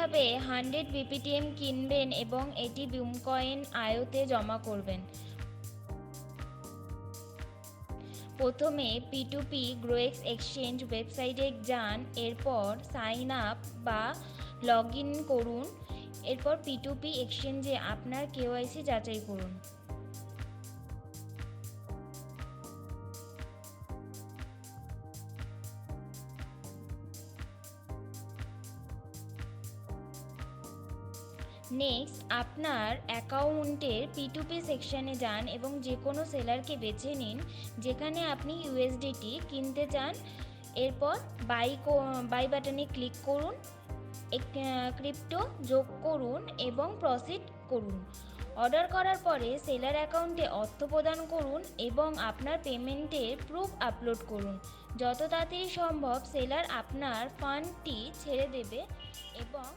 কিভাবে 100 BPTM কিনবেন এবং এটি বিটকয়েন আয়তে জমা করবেন। প্রথমে P2P গ্রোএক্স এক্সচেঞ্জ ওয়েবসাইটে যান, এরপর সাইন আপ বা লগ ইন করুন। এরপর P2P এক্সচেঞ্জে আপনার KYC যাচাই করুন। নেক্সট, আপনার অ্যাকাউন্টের P2P সেকশনে যান এবং যে কোনো সেলারকে বেছে নিন যেখানে আপনি USDT কিনতে চান। এরপর বাই বাটনে ক্লিক করুন, ক্রিপ্টো যোগ করুন এবং প্রসিড করুন। অর্ডার করার পরে সেলার অ্যাকাউন্টে অর্থ প্রদান করুন এবং আপনার পেমেন্টের প্রুফ আপলোড করুন। যত তাড়াতাড়ি সম্ভব সেলার আপনার ফান্ডটি ছেড়ে দেবে এবং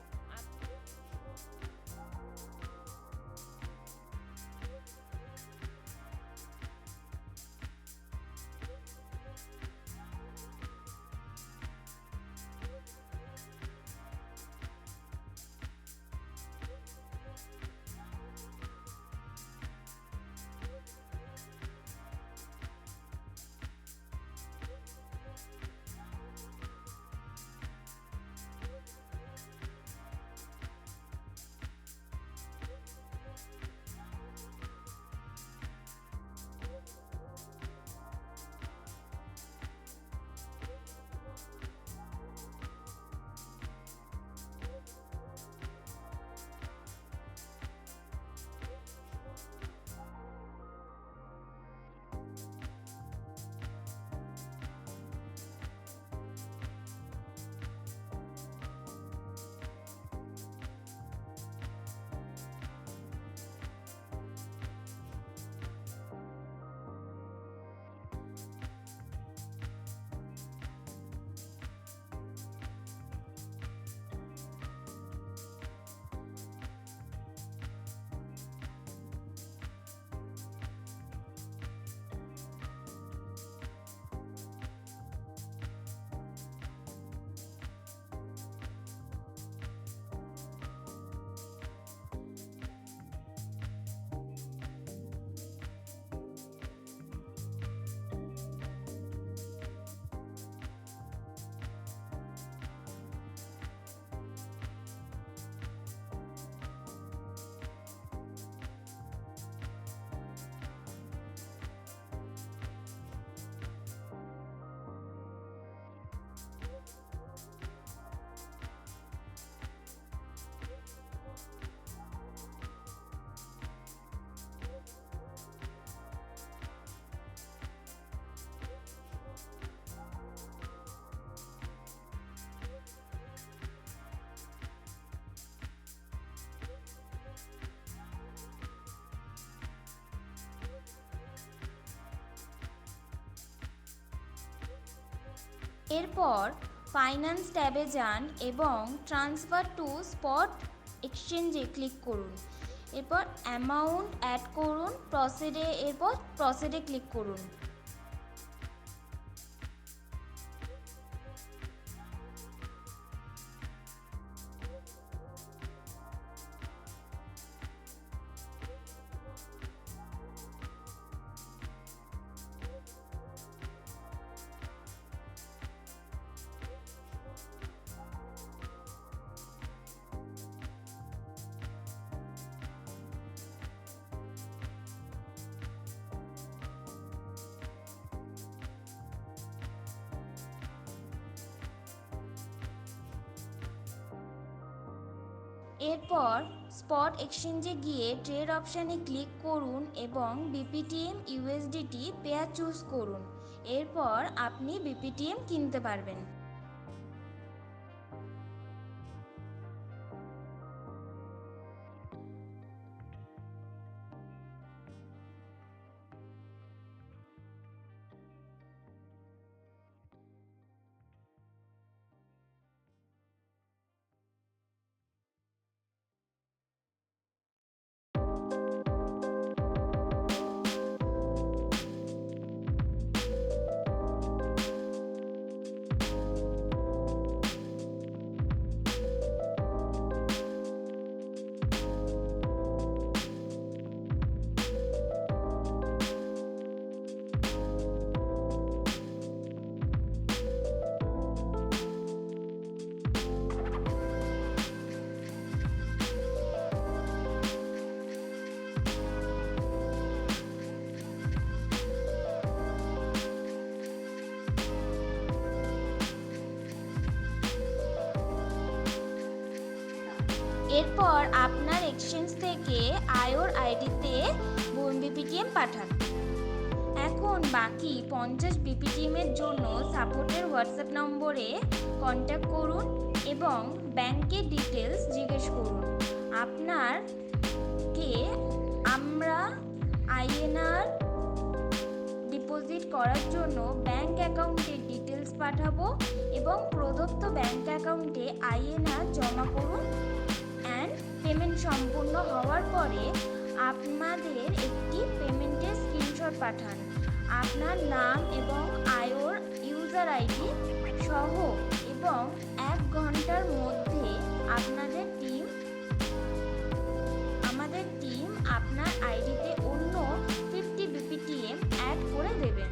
এরপর ফাইন্যান্স ট্যাবে যান এবং ট্রান্সফার টু স্পট এক্সচেঞ্জে ক্লিক করুন। এরপর অ্যামাউন্ট অ্যাড করুন, প্রসিডে ক্লিক করুন। এরপর স্পট এক্সচেঞ্জে গিয়ে ট্রেড অপশানে ক্লিক করুন এবং BPTM USDT পেয়ার চুজ করুন। এরপর আপনি BPTM কিনতে পারবেন। এরপর আপনার এক্সচেঞ্জ থেকে আইওর আইডিতে বিপিটিএম পাঠান। এখন বাকি 50 বিপিটিএমের জন্য সাপোর্টের হোয়াটসঅ্যাপ নম্বরে কন্ট্যাক্ট করুন এবং ব্যাংকের ডিটেলস জিজ্ঞেস করুন। আমরা আইএনআর ডিপোজিট করার জন্য ব্যাংক অ্যাকাউন্টের ডিটেলস পাঠাবো এবং প্রদত্ত ব্যাংক অ্যাকাউন্টে আইএনআর জমা করুন। অ্যান্ড পেমেন্ট সম্পূর্ণ হওয়ার পরে আপনাদের একটি পেমেন্টের স্ক্রিনশট পাঠান। আপনার নাম এবং আইওর ইউজার আইডি সহ এবং 1 ঘন্টার মধ্যে আমাদের টিম আপনার আইডিতে অন্য 50 বিপিটিএম অ্যাড করে দেবেন।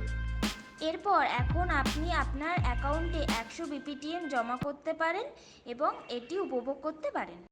এরপর এখন আপনি আপনার অ্যাকাউন্টে 100 বিপিটিএম জমা করতে পারেন এবং এটি উপভোগ করতে পারেন।